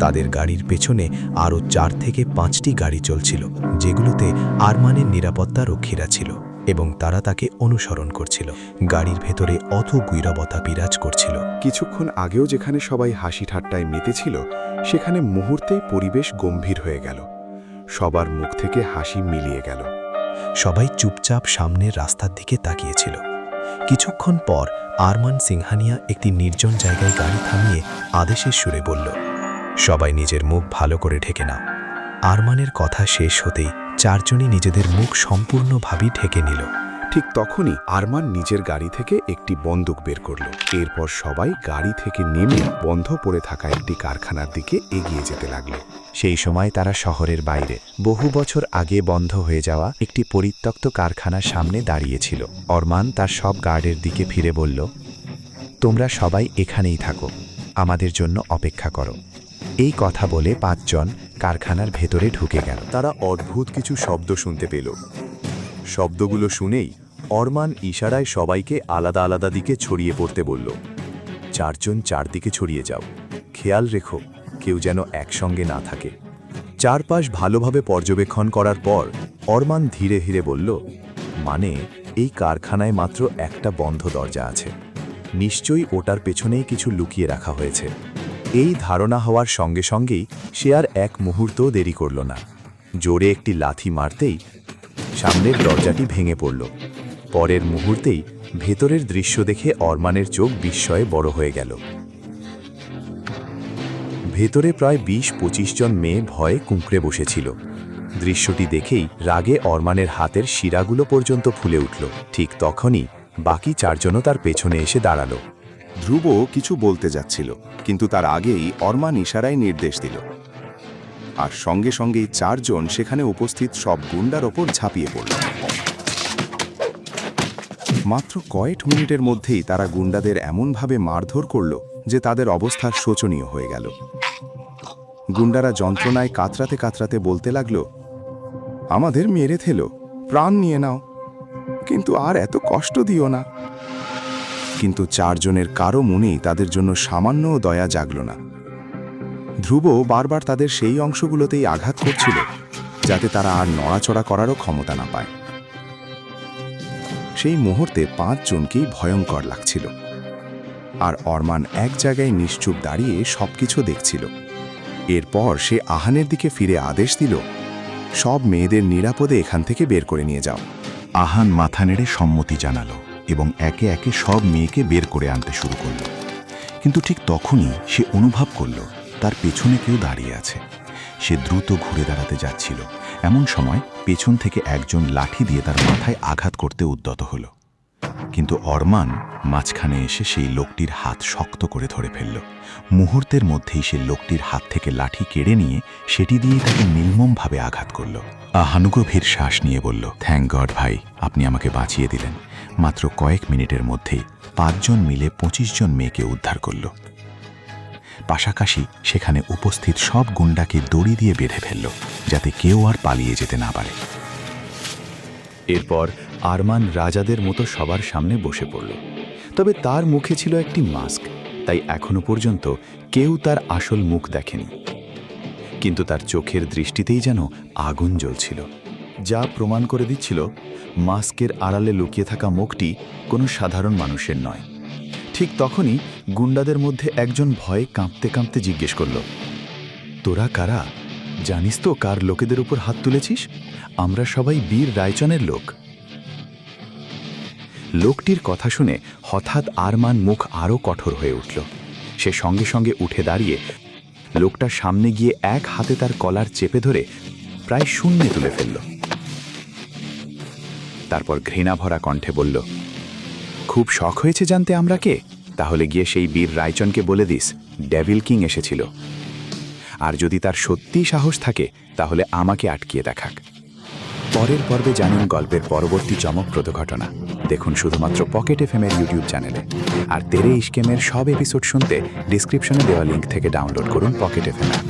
তাদের গাড়ির পেছনে আরও 4 থেকে 5টি গাড়ি চলছিল, যেগুলোতে আরমানের নিরাপত্তা রক্ষীরা ছিল এবং তারা তাকে অনুসরণ করছিল। গাড়ির ভেতরে অথৈ নীরবতা বিরাজ করছিল। কিছুক্ষণ আগেও যেখানে সবাই হাসি ঠাট্টায় মেতেছিল, সেখানে মুহূর্তেই পরিবেশ গম্ভীর হয়ে গেল। সবার মুখ থেকে হাসি মিলিয়ে গেল। সবাই চুপচাপ সামনের রাস্তার দিকে তাকিয়েছিল। কিছুক্ষণ পর আরমান সিংহানিয়া একটি নির্জন জায়গায় গাড়ি থামিয়ে আদেশের সুরে বলল, সবাই নিজের মুখ ভালো করে ঢেকে নাও। আরমানের কথা শেষ হতেই 4 জনই নিজেদের মুখ সম্পূর্ণভাবে ঢেকে নিল। ঠিক তখনই আরমান নিজের গাড়ি থেকে একটি বন্দুক বের করল। এরপর সবাই গাড়ি থেকে নেমে বন্ধ পড়ে থাকা একটি কারখানার দিকে এগিয়ে যেতে লাগল। সেই সময় তারা শহরের বাইরে বহু বছর আগে বন্ধ হয়ে যাওয়া একটি পরিত্যক্ত কারখানার সামনে দাঁড়িয়েছিল। আরমান তার সব গার্ডের দিকে ফিরে বলল, তোমরা সবাই এখানেই থাকো, আমাদের জন্য অপেক্ষা করো। এই কথা বলে 5 জন কারখানার ভেতরে ঢুকে গেল। তারা অদ্ভুত কিছু শব্দ শুনতে পেল। শব্দগুলো শুনেই আরমান ইশারায় সবাইকে আলাদা আলাদা দিকে ছড়িয়ে পড়তে বলল। 4 জন 4 দিকে ছড়িয়ে যাও, খেয়াল রেখো কেউ যেন একসঙ্গে না থাকে। চারপাশ ভালোভাবে পর্যবেক্ষণ করার পর আরমান ধীরে ধীরে বলল, মানে এই কারখানায় মাত্র একটা বন্ধ দরজা আছে, নিশ্চয়ই ওটার পেছনেই কিছু লুকিয়ে রাখা হয়েছে। এই ধারণা হওয়ার সঙ্গে সঙ্গেই সে আর এক মুহূর্তও দেরি করল না। জোরে একটি লাথি মারতেই সামনের দরজাটি ভেঙে পড়ল। পরের মুহূর্তেই ভেতরের দৃশ্য দেখে আরমানের চোখ বিস্ময়ে বড় হয়ে গেল। ভেতরে প্রায় 20-25 জন মেয়ে ভয়ে কুঁকড়ে বসেছিল। দৃশ্যটি দেখেই রাগে আরমানের হাতের শিরাগুলো পর্যন্ত ফুলে উঠল। ঠিক তখনই বাকি 4 জনও তার পেছনে এসে দাঁড়াল। ধ্রুব কিছু বলতে যাচ্ছিল, কিন্তু তার আগেই আরমান ইশারায় নির্দেশ দিল, আর সঙ্গে সঙ্গেই 4 জন সেখানে উপস্থিত সব গুন্ডার ওপর ঝাঁপিয়ে পড়ল। মাত্র কয়েক মিনিটের মধ্যেই তারা গুন্ডাদের এমনভাবে মারধর করল যে তাদের অবস্থা শোচনীয় হয়ে গেল। গুন্ডারা যন্ত্রণায় কাতরাতে কাতরাতে বলতে লাগল, আমাদের মেরে ফেলো, প্রাণ নিয়ে নাও, কিন্তু আর এত কষ্ট দিও না। কিন্তু 4 জনের কারো মনেই তাদের জন্য সামান্যও দয়া জাগল না। ধ্রুব বারবার তাদের সেই অংশগুলোতেই আঘাত করছিল, যাতে তারা আর নড়াচড়া করারও ক্ষমতা না পায়। সেই মুহূর্তে 5 জনকেই ভয়ঙ্কর লাগছিল, আর আরমান এক জায়গায় নিশ্চুপ দাঁড়িয়ে সবকিছু দেখছিল। এরপর সে আহানের দিকে ফিরে আদেশ দিল, সব মেয়েদের নিরাপদে এখান থেকে বের করে নিয়ে যাও। আহান মাথা নেড়ে সম্মতি জানালো এবং একে একে সব মেয়েকে বের করে আনতে শুরু করল। কিন্তু ঠিক তখনই সে অনুভব করল তার পেছনে কেউ দাঁড়িয়ে আছে। সে দ্রুত ঘুরে দাঁড়াতে যাচ্ছিল। এমন সময় পেছন থেকে একজন লাঠি দিয়ে তার মাথায় আঘাত করতে উদ্যত হল, কিন্তু আরমান মাঝখানে এসে সেই লোকটির হাত শক্ত করে ধরে ফেলল। মুহূর্তের মধ্যেই সে লোকটির হাত থেকে লাঠি কেড়ে নিয়ে সেটি দিয়েই তাকে নির্মমভাবে আঘাত করল। আহান গভীর শ্বাস নিয়ে বলল, থ্যাংক গড ভাই, আপনি আমাকে বাঁচিয়ে দিলেন। মাত্র কয়েক মিনিটের মধ্যেই 5 জন মিলে 25 জন মেয়েকে উদ্ধার করল। পাশাপাশি সেখানে উপস্থিত সব গুন্ডাকে দড়ি দিয়ে বেঁধে ফেলল, যাতে কেউ আর পালিয়ে যেতে না পারে। এরপর আরমান রাজাদের মতো সবার সামনে বসে পড়ল। তবে তার মুখে ছিল একটি মাস্ক, তাই এখনো পর্যন্ত কেউ তার আসল মুখ দেখেনি। কিন্তু তার চোখের দৃষ্টিতেই যেন আগুন জ্বলছিল, যা প্রমাণ করে দিচ্ছিল মাস্কের আড়ালে লুকিয়ে থাকা মুখটি কোনো সাধারণ মানুষের নয়। ঠিক তখনই গুন্ডাদের মধ্যে একজন ভয়ে কাঁপতে কাঁপতে জিজ্ঞেস করল, তোরা কারা? জানিস তো কার লোকেদের উপর হাত তুলেছিস? আমরা সবাই বীর রায়চনের লোক। লোকটির কথা শুনে হঠাৎ আরমান মুখ আরও কঠোর হয়ে উঠল। সে সঙ্গে সঙ্গে উঠে দাঁড়িয়ে লোকটার সামনে গিয়ে এক হাতে তার কলার চেপে ধরে প্রায় শূন্যে তুলে ফেলল। তারপর ঘৃণা ভরা কণ্ঠে বলল, খুব শখ হয়েছে জানতে আমরা কে? তাহলে গিয়ে সেই বীর রায়চনকে বলে দিস ডেভিল কিং এসেছিল, আর যদি তার সত্যিই সাহস থাকে তাহলে আমাকে আটকিয়ে দেখাক। পরের পর্বে জানুন গল্পের পরবর্তী চমকপ্রদ ঘটনা। দেখুন শুধুমাত্র পকেট এফএম-এর ইউটিউব চ্যানেলে। আর তেরে ইশকেমের সব এপিসোড শুনতে ডিসক্রিপশনে দেওয়া লিঙ্ক থেকে ডাউনলোড করুন পকেট এফএম অ্যাপ।